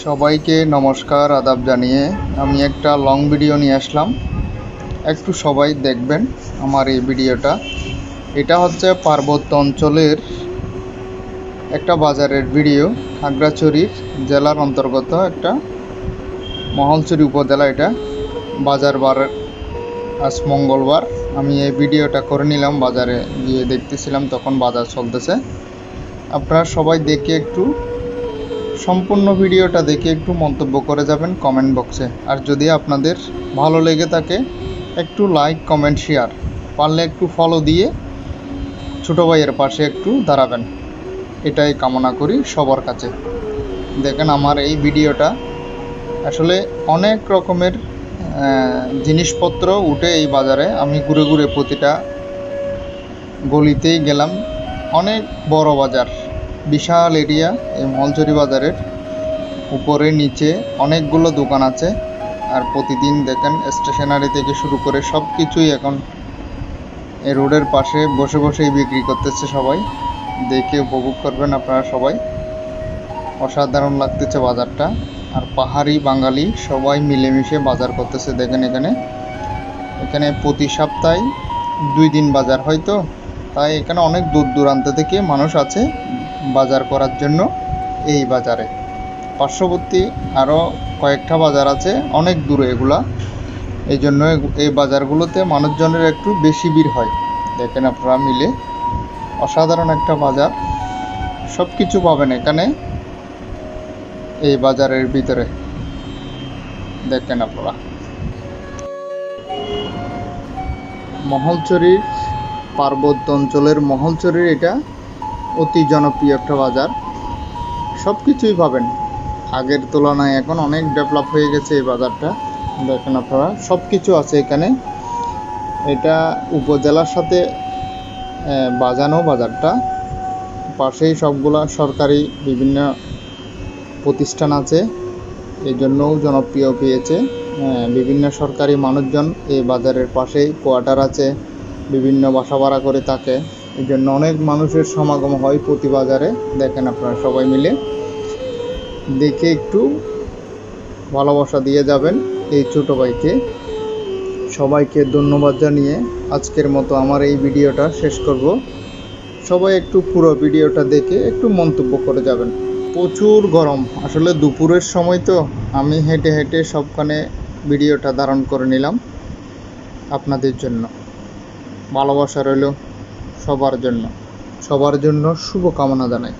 সবাইকে নমস্কার আদাব জানিয়ে আমি একটা লং ভিডিও নিয়ে আসলাম। একটু সবাই দেখবেন আমার এই ভিডিওটা। এটা হচ্ছে পার্বত্য অঞ্চলের একটা বাজারের ভিডিও। খাগড়াছড়ি জেলার অন্তর্গত একটা মহলছড়ি উপজেলা। এটা বাজার বার, আজ মঙ্গলবার। আমি এই ভিডিওটা করে নিলাম, বাজারে গিয়ে দেখতেছিলাম তখন বাজার চলতেছে। আপনারা সবাই দেখে একটু সম্পূর্ণ ভিডিওটা দেখে একটু মন্তব্য করে যাবেন কমেন্ট বক্সে। আর যদি আপনাদের ভালো লেগে থাকে একটু লাইক, কমেন্ট, শেয়ার, পারলে একটু ফলো দিয়ে ছোটো ভাইয়ের পাশে একটু দাঁড়াবেন, এটাই কামনা করি সবার কাছে। দেখেন আমার এই ভিডিওটা আসলে অনেক রকমের জিনিসপত্র উঠে এই বাজারে। আমি ঘুরে ঘুরে প্রতিটা গলিতেই গেলাম। অনেক বড় বাজার, বিশাল এরিয়া। এই মহলছড়ি বাজারের উপরে নিচে অনেকগুলো দোকান আছে। আর প্রতিদিন দেখেন স্টেশনারি থেকে শুরু করে সব কিছুই এখন এই রোডের পাশে বসে বসেই বিক্রি করতেছে সবাই। দেখে উপভোগ করবেন আপনারা সবাই। অসাধারণ লাগতেছে বাজারটা। আর পাহাড়ি বাঙালি সবাই মিলেমিশে বাজার করতেছে। দেখেন এখানে প্রতি সপ্তাহে 2 দিন বাজার হয়তো, তাই এখানে অনেক দূর দূরান্ত থেকে মানুষ আছে বাজার করার জন্য এই বাজারে। পার্শ্ববর্তী আরও কয়েকটা বাজার আছে অনেক দূরে এগুলা, এই জন্য এই বাজারগুলোতে মানুষজনের একটু বেশি ভিড় হয়। দেখেন আপনারা মিলে অসাধারণ একটা বাজার। সব কিছু পাবেন এখানে এই বাজারের ভিতরে। দেখেন আপনারা মহলছড়ির পার্বত্য অঞ্চলের মহলছড়ির এটা অতি জনপ্রিয় একটা বাজার। সব কিছুই পাবেন, আগের তুলনায় এখন অনেক ডেভেলপ হয়ে গেছে এই বাজারটা। দেখেন আপনারা সব কিছু আছে এখানে। এটা উপজেলার সাথে বাজানো বাজারটা। পাশেই সবগুলা সরকারি বিভিন্ন প্রতিষ্ঠান আছে, এই জন্যও জনপ্রিয় পেয়েছে। বিভিন্ন সরকারি মানুষজন এই বাজারের পাশেই কোয়ার্টার আছে, বিভিন্ন বাসা ভাড়া করে থাকে, এই জন্য অনেক মানুষের সমাগম হয় প্রতি বাজারে। দেখেন আপনারা সবাই মিলে দেখে একটু ভালোবাসা দিয়ে যাবেন এই ছোটো ভাইকে। সবাইকে ধন্যবাদ জানিয়ে আজকের মতো আমার এই ভিডিওটা শেষ করব। সবাই একটু পুরো ভিডিওটা দেখে একটু মন্তব্য করে যাবেন। প্রচুর গরম, আসলে দুপুরের সময় তো আমি হেঁটে হেঁটে সবখানে ভিডিওটা ধারণ করে নিলাম আপনাদের জন্য। ভালোবাসা রইল সবার জন্য, সবার জন্য শুভকামনা জানাই।